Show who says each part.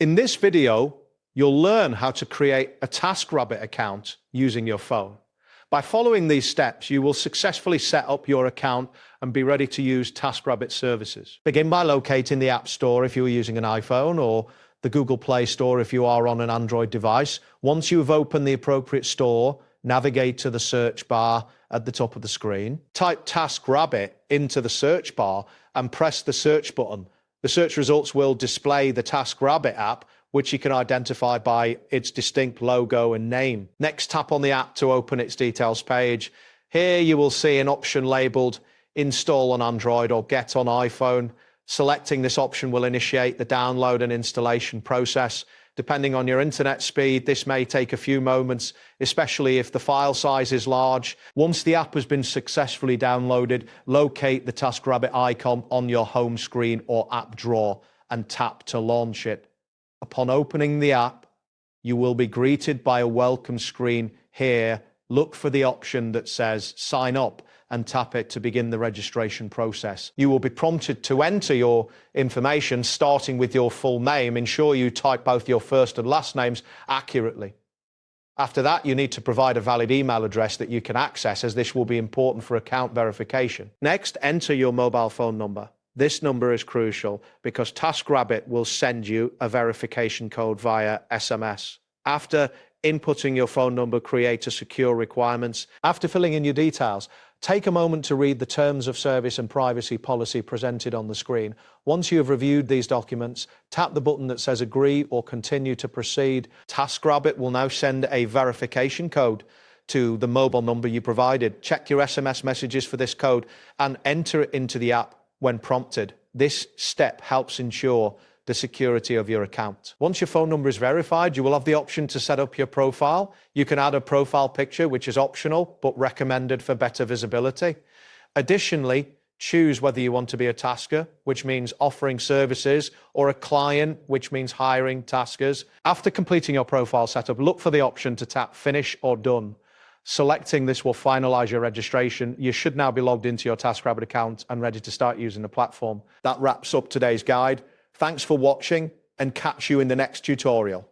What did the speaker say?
Speaker 1: In this video, you'll learn how to create a Taskrabbit account using your phone. By following these steps, you will successfully set up your account and be ready to use Taskrabbit services. Begin by locating the App Store if you are using an iPhone, or the Google Play Store if you are on an Android device. Once you've opened the appropriate store, navigate to the search bar at the top of the screen. Type Taskrabbit into the search bar and press the search button. The search results will display the Taskrabbit app, which you can identify by its distinct logo and name. Next, tap on the app to open its details page. Here you will see an option labeled Install on Android or Get on iPhone. Selecting this option will initiate the download and installation process. Depending on your internet speed, this may take a few moments, especially if the file size is large. Once the app has been successfully downloaded, locate the Taskrabbit icon on your home screen or app drawer and tap to launch it. Upon opening the app, you will be greeted by a welcome screen. Here, look for the option that says Sign Up and tap it to begin the registration process. You will be prompted to enter your information, starting with your full name. Ensure you type both your first and last names accurately. After that, you need to provide a valid email address that you can access, as this will be important for account verification. Next, enter your mobile phone number. This number is crucial because Taskrabbit will send you a verification code via SMS. After inputting your phone number, create a secure requirements. After filling in your details, take a moment to read the terms of service and privacy policy presented on the screen. Once you have reviewed these documents, tap the button that says Agree or Continue to proceed. Taskrabbit will now send a verification code to the mobile number you provided. Check your SMS messages for this code and enter it into the app when prompted. This step helps ensure the security of your account. Once your phone number is verified, you will have the option to set up your profile. You can add a profile picture, which is optional but recommended for better visibility. Additionally, choose whether you want to be a tasker, which means offering services, or a client, which means hiring taskers. After completing your profile setup, look for the option to tap Finish or Done. Selecting this will finalize your registration. You should now be logged into your Taskrabbit account and ready to start using the platform. That wraps up today's guide. Thanks for watching, and catch you in the next tutorial.